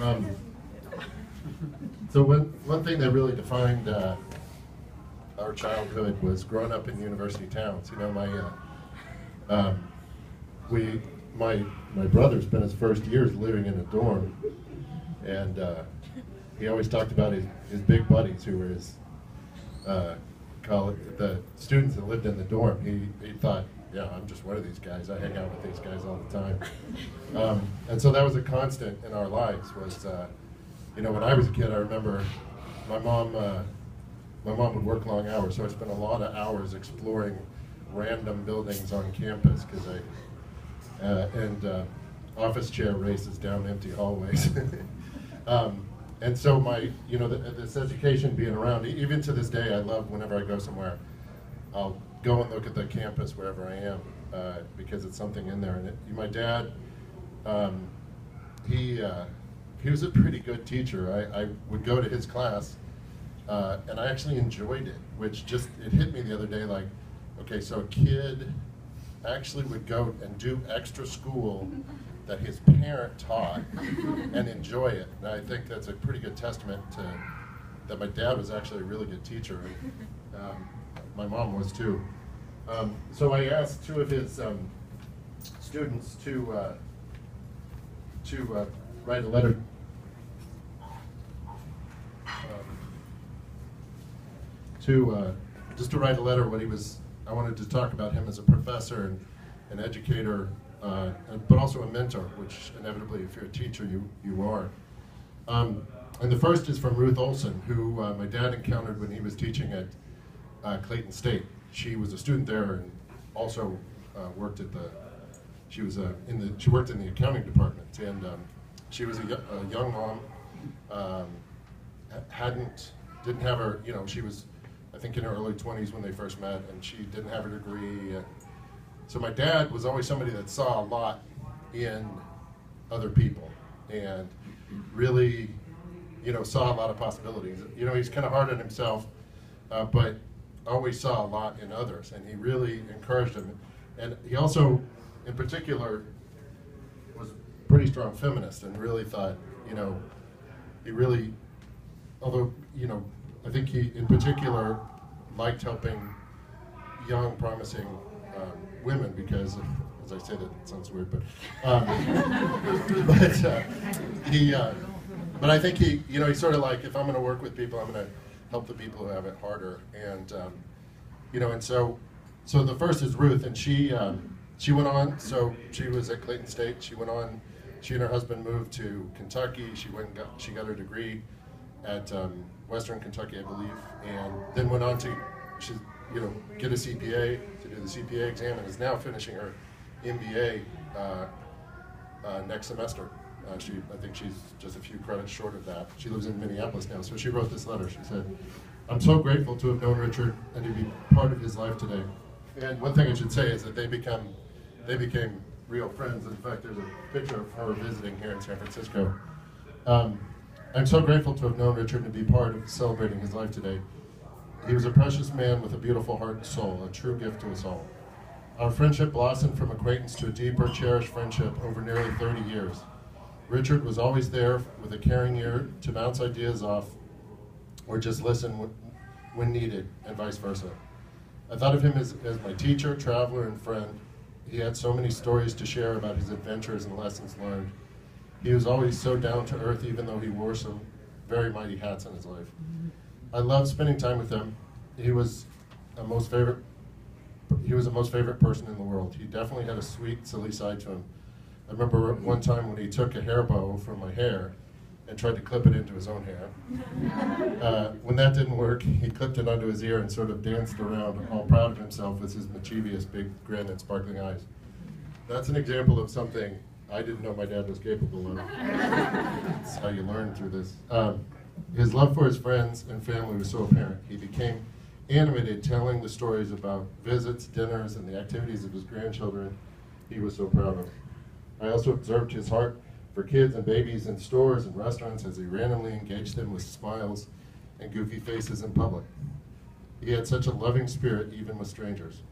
Um, so one thing that really defined our childhood was growing up in university towns. You know, my brother spent his first years living in a dorm, and he always talked about his big buddies who were his the students that lived in the dorm. He thought, yeah, I'm just one of these guys. I hang out with these guys all the time. And so that was a constant in our lives. Was you know, when I was a kid, I remember my mom would work long hours, so I spent a lot of hours exploring random buildings on campus because and office chair races down empty hallways. And so this education being around, even to this day, I love whenever I go somewhere, I'll go and look at the campus wherever I am because it's something in there. And my dad, he was a pretty good teacher. I would go to his class, and I actually enjoyed it, which it hit me the other day, like, okay, so a kid actually would go and do extra school that his parent taught and enjoy it. And I think that's a pretty good testament to that my dad was actually a really good teacher. And, my mom was too. So I asked two of his students to write a letter. Just to write a letter. I wanted to talk about him as a professor and an educator, but also a mentor, which inevitably, if you're a teacher, you are. And the first is from Ruth Olson, who my dad encountered when he was teaching at Clayton State. She was a student there and also worked at she worked in the accounting department, and she was a young mom. Didn't have her, she was, I think, in her early 20s when they first met, and she didn't have her degree. So my dad was always somebody that saw a lot in other people and really, saw a lot of possibilities. He's kind of hard on himself, but always saw a lot in others, and he really encouraged them. And he also, in particular, was a pretty strong feminist and really thought, he really, although, I think he, in particular, liked helping young, promising women because, as I say, that sounds weird, but but I think he sort of like, if I'm going to work with people, I'm going to help the people who have it harder, and and so the first is Ruth, and she went on. So she was at Clayton State. She went on. She and her husband moved to Kentucky. She got her degree at Western Kentucky, I believe, and then went on to get a CPA, to do the CPA exam, and is now finishing her MBA next semester. I think she's just a few credits short of that. She lives in Minneapolis now, so she wrote this letter. She said, "I'm so grateful to have known Richard and to be part of his life today." And one thing I should say is that they became real friends. In fact, there's a picture of her visiting here in San Francisco. I'm so grateful to have known Richard and to be part of celebrating his life today. He was a precious man with a beautiful heart and soul, a true gift to us all. Our friendship blossomed from acquaintance to a deeper, cherished friendship over nearly 30 years. Richard was always there with a caring ear to bounce ideas off or just listen when needed, and vice versa. I thought of him as my teacher, traveler, and friend. He had so many stories to share about his adventures and lessons learned. He was always so down to earth, even though he wore some very mighty hats in his life. I loved spending time with him. He was a most favorite person in the world. He definitely had a sweet, silly side to him. I remember one time when he took a hair bow from my hair and tried to clip it into his own hair. When that didn't work, he clipped it onto his ear and sort of danced around, all proud of himself with his mischievous big grin and sparkling eyes. That's an example of something I didn't know my dad was capable of. That's how you learn through this. His love for his friends and family was so apparent. He became animated telling the stories about visits, dinners, and the activities of his grandchildren he was so proud of. I also observed his heart for kids and babies in stores and restaurants as he randomly engaged them with smiles and goofy faces in public. He had such a loving spirit even with strangers.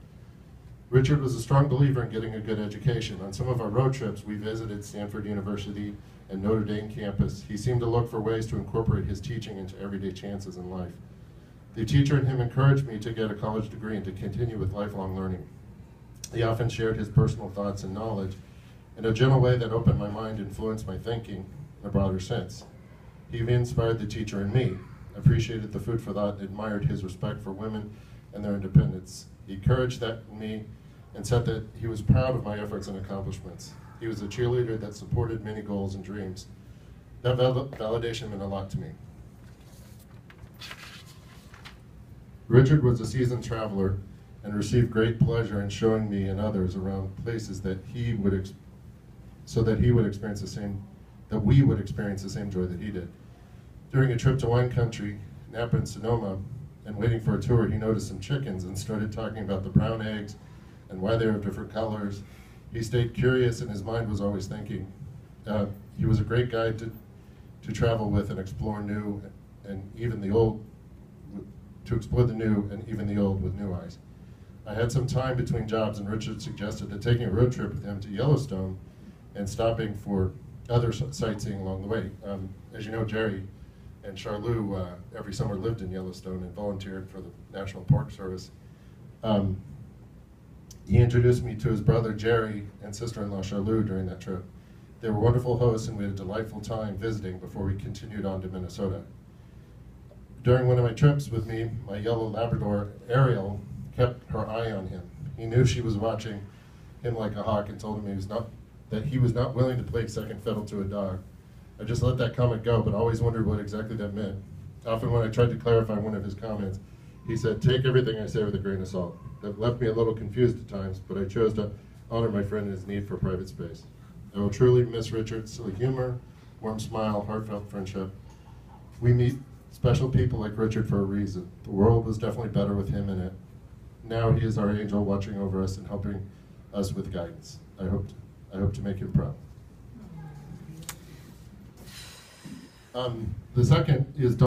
Richard was a strong believer in getting a good education. On some of our road trips, we visited Stanford University, and Notre Dame campus, he seemed to look for ways to incorporate his teaching into everyday chances in life. The teacher in him encouraged me to get a college degree and to continue with lifelong learning. He often shared his personal thoughts and knowledge in a gentle way that opened my mind and influenced my thinking in a broader sense. He even inspired the teacher in me, appreciated the food for thought, and admired his respect for women and their independence. He encouraged that in me and said that he was proud of my efforts and accomplishments. He was a cheerleader that supported many goals and dreams. That validation meant a lot to me. Richard was a seasoned traveler and received great pleasure in showing me and others around places that he would so that he would experience the same, that we would experience the same joy that he did. During a trip to wine country, Napa and Sonoma, and waiting for a tour, he noticed some chickens and started talking about the brown eggs and why they were of different colors. He stayed curious and his mind was always thinking. He was a great guide to travel with and explore new and even the old, to explore the new and even the old with new eyes. I had some time between jobs and Richard suggested that taking a road trip with him to Yellowstone and stopping for other sightseeing along the way. As you know, Jerry and Charlou every summer lived in Yellowstone and volunteered for the National Park Service. He introduced me to his brother Jerry and sister-in-law Charlou during that trip. They were wonderful hosts and we had a delightful time visiting before we continued on to Minnesota. During one of my trips with me, my yellow Labrador, Ariel, kept her eye on him. He knew she was watching him like a hawk and told him that he was not willing to play second fiddle to a dog. I just let that comment go, but always wondered what exactly that meant. Often when I tried to clarify one of his comments, he said, "Take everything I say with a grain of salt." That left me a little confused at times, but I chose to honor my friend and his need for private space. I will truly miss Richard's silly humor, warm smile, heartfelt friendship. We meet special people like Richard for a reason. The world was definitely better with him in it. Now he is our angel watching over us and helping us with guidance. I hope to make him proud. The second is